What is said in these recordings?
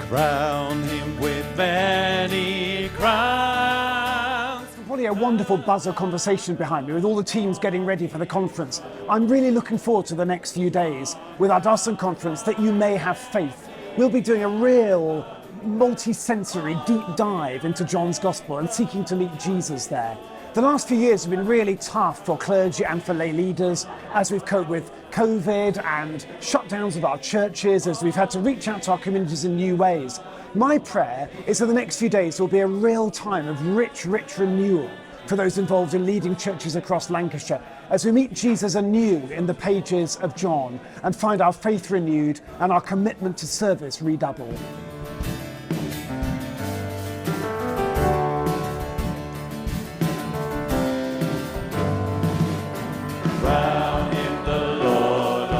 Crown him with many crowns. Probably a wonderful buzz of conversation behind me with all the teams getting ready for the conference. I'm really looking forward to the next few days with our Diocesan Conference, that you may have faith. We'll be doing a real multi-sensory deep dive into John's Gospel and seeking to meet Jesus there. The last few years have been really tough for clergy and for lay leaders as we've coped with COVID and shutdowns of our churches, as we've had to reach out to our communities in new ways. My prayer is that the next few days will be a real time of rich renewal for those involved in leading churches across Lancashire, as we meet Jesus anew in the pages of John and find our faith renewed and our commitment to service redoubled.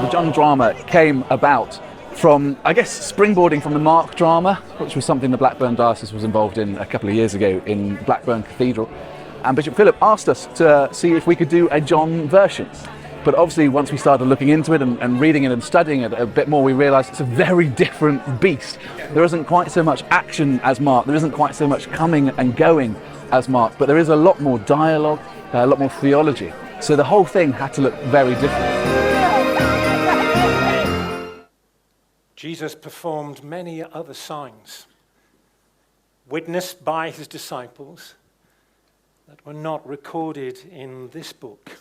The John drama came about from, I guess, springboarding from the Mark drama, which was something the Blackburn Diocese was involved in a couple of years ago in Blackburn Cathedral. And Bishop Philip asked us to see if we could do a John version. But obviously, once we started looking into it and reading it and studying it a bit more, we realised it's a very different beast. There isn't quite so much action as Mark, there isn't quite so much coming and going as Mark, but there is a lot more dialogue, a lot more theology. So the whole thing had to look very different. Jesus performed many other signs, witnessed by his disciples, that were not recorded in this book.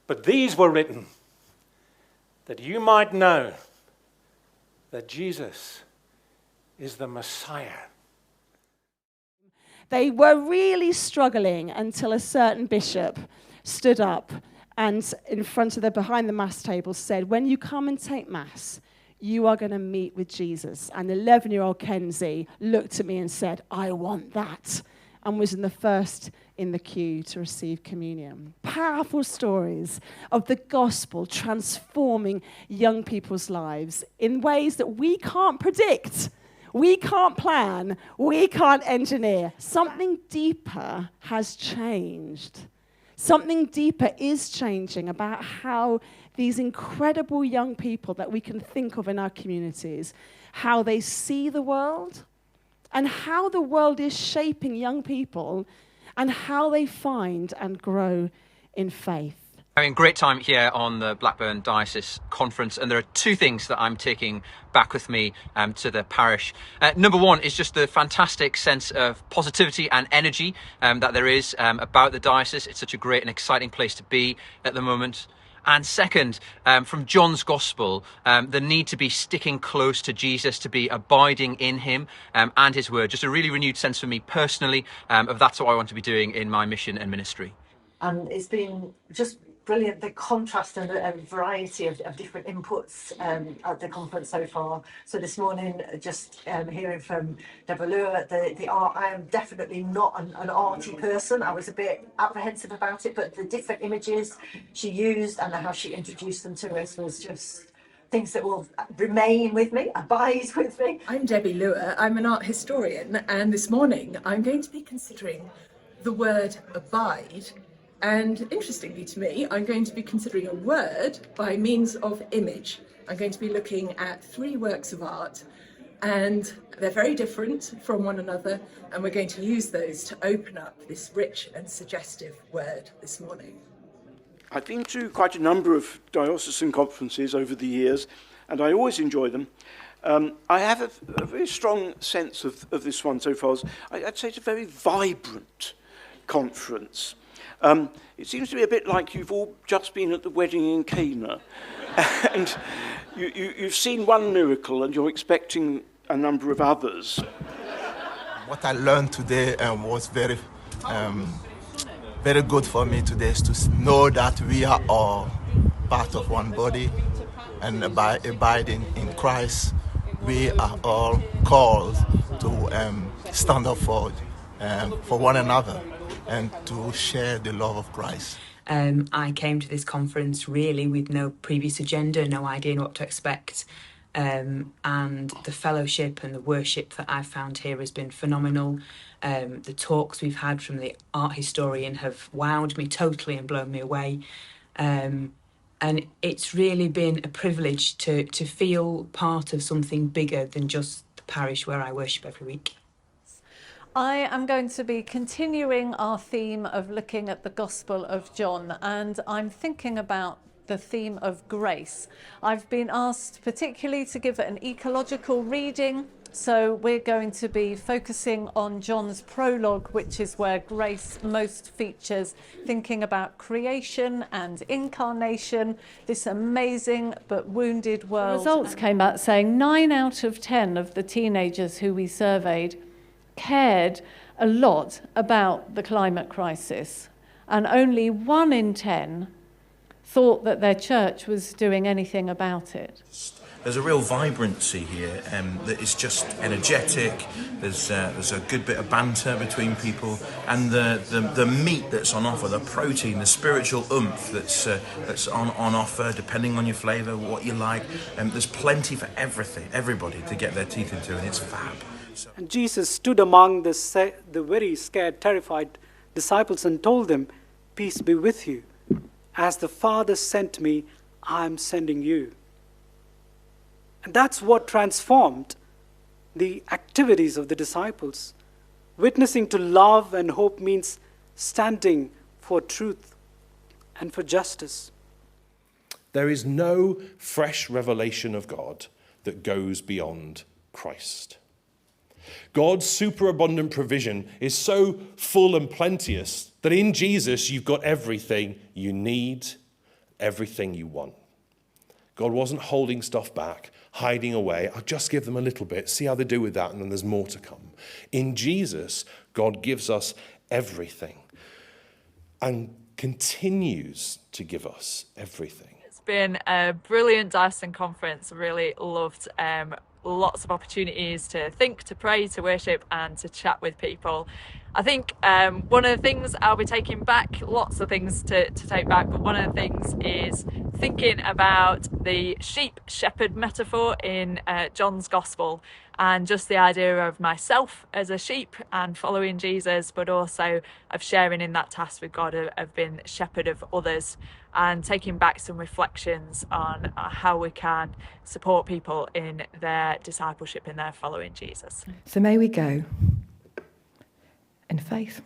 But these were written that you might know that Jesus is the Messiah. They were really struggling until a certain bishop stood up and in front of behind the Mass table said, when you come and take Mass, you are going to meet with Jesus. And 11-year-old Kenzie looked at me and said, I want that, and was in the first in the queue to receive communion. Powerful stories of the gospel transforming young people's lives in ways that we can't predict, we can't plan, we can't engineer. Something deeper has changed. Something deeper is changing about how these incredible young people that we can think of in our communities, how they see the world, and how the world is shaping young people, and how they find and grow in faith. Having a great time here on the Blackburn Diocese Conference, and there are two things that I'm taking back with me to the parish. Number one is just the fantastic sense of positivity and energy that there is about the diocese. It's such a great and exciting place to be at the moment. And second, from John's Gospel, the need to be sticking close to Jesus, to be abiding in him and his word. Just a really renewed sense for me personally of that's what I want to be doing in my mission and ministry. And it's been just brilliant, the contrast and the variety of different inputs at the conference so far. So this morning, just hearing from Deborah Lure, the art, I am definitely not an arty person. I was a bit apprehensive about it, but the different images she used and how she introduced them to us was just things that will remain with me, abide with me. I'm Debbie Lure, I'm an art historian, and this morning I'm going to be considering the word abide. And interestingly to me, I'm going to be considering a word by means of image. I'm going to be looking at 3 works of art, and they're very different from one another, and we're going to use those to open up this rich and suggestive word this morning. I've been to quite a number of diocesan conferences over the years, and I always enjoy them. I have a very strong sense of this one so far. I'd say it's a very vibrant conference. It seems to be a bit like you've all just been at the wedding in Cana, and you've seen one miracle and you're expecting a number of others. What I learned today was very good for me today, is to know that we are all part of one body, and by abiding in Christ, we are all called to stand up for one another and to share the love of Christ. I came to this conference really with no previous agenda, no idea what to expect. And the fellowship and the worship that I've found here has been phenomenal. The talks we've had from the art historian have wowed me totally and blown me away. And it's really been a privilege to feel part of something bigger than just the parish where I worship every week. I am going to be continuing our theme of looking at the Gospel of John, and I'm thinking about the theme of grace. I've been asked particularly to give an ecological reading, so we're going to be focusing on John's prologue, which is where grace most features, thinking about creation and incarnation, this amazing but wounded world. The results came out saying 9 out of 10 of the teenagers who we surveyed cared a lot about the climate crisis, and only 1 in 10 thought that their church was doing anything about it. There's a real vibrancy here that is just energetic. There's a good bit of banter between people, and the meat that's on offer, the protein, the spiritual oomph that's on offer, depending on your flavour, what you like. There's plenty for everybody to get their teeth into, and it's fab. And Jesus stood among the very scared, terrified disciples and told them, "Peace be with you. As the Father sent me, I'm sending you." And that's what transformed the activities of the disciples. Witnessing to love and hope means standing for truth and for justice. There is no fresh revelation of God that goes beyond Christ. God's superabundant provision is so full and plenteous that in Jesus you've got everything you need, everything you want. God wasn't holding stuff back, hiding away. I'll just give them a little bit, see how they do with that, and then there's more to come. In Jesus, God gives us everything and continues to give us everything. It's been a brilliant Diocesan Conference. Really loved lots of opportunities to think, to pray, to worship, and to chat with people. I think one of the things I'll be taking back, lots of things to take back, but one of the things is thinking about the sheep-shepherd metaphor in John's Gospel, and just the idea of myself as a sheep and following Jesus, but also of sharing in that task with God of being shepherd of others, and taking back some reflections on how we can support people in their discipleship, in their following Jesus. So may we go in faith.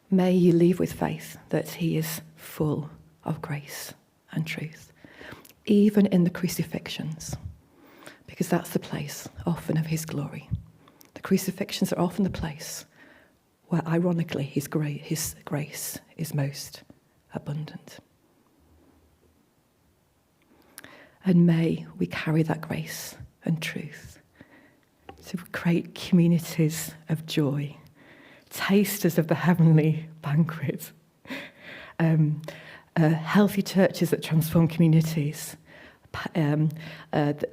May you leave with faith that he is full of grace and truth, even in the crucifixions, because that's the place often of his glory. The crucifixions are often the place where, ironically, his grace is most abundant. And may we carry that grace and truth to create communities of joy, tasters of the heavenly banquet, healthy churches that transform communities,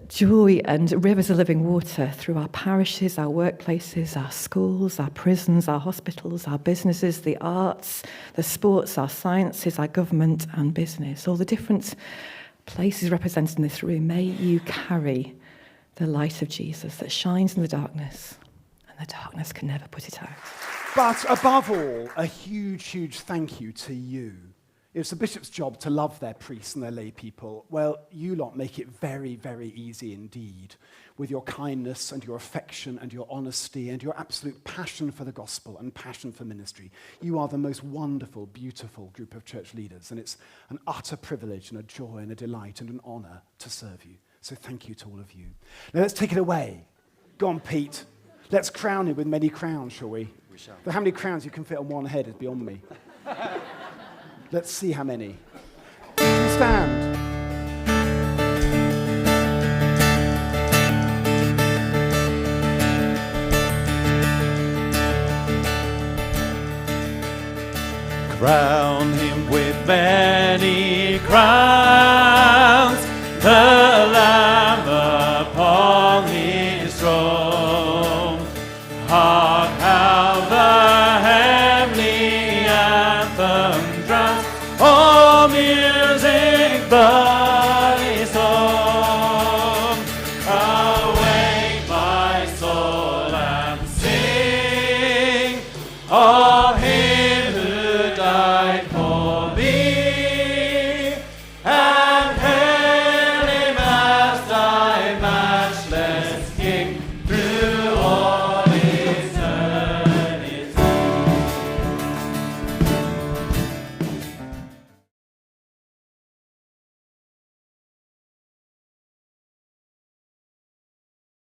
joy and rivers of living water through our parishes, our workplaces, our schools, our prisons, our hospitals, our businesses, the arts, the sports, our sciences, our government and business, all the different places represented in this room. May you carry the light of Jesus that shines in the darkness, and the darkness can never put it out. But above all, a huge, huge thank you to you. It's the bishop's job to love their priests and their lay people. Well, you lot make it very, very easy indeed, with your kindness and your affection and your honesty and your absolute passion for the gospel and passion for ministry. You are the most wonderful, beautiful group of church leaders, and it's an utter privilege and a joy and a delight and an honor to serve you. So thank you to all of you. Now let's take it away. Go on, Pete. Let's crown him with many crowns, shall we? We shall. But how many crowns you can fit on one head is beyond me. Let's see how many. Stand.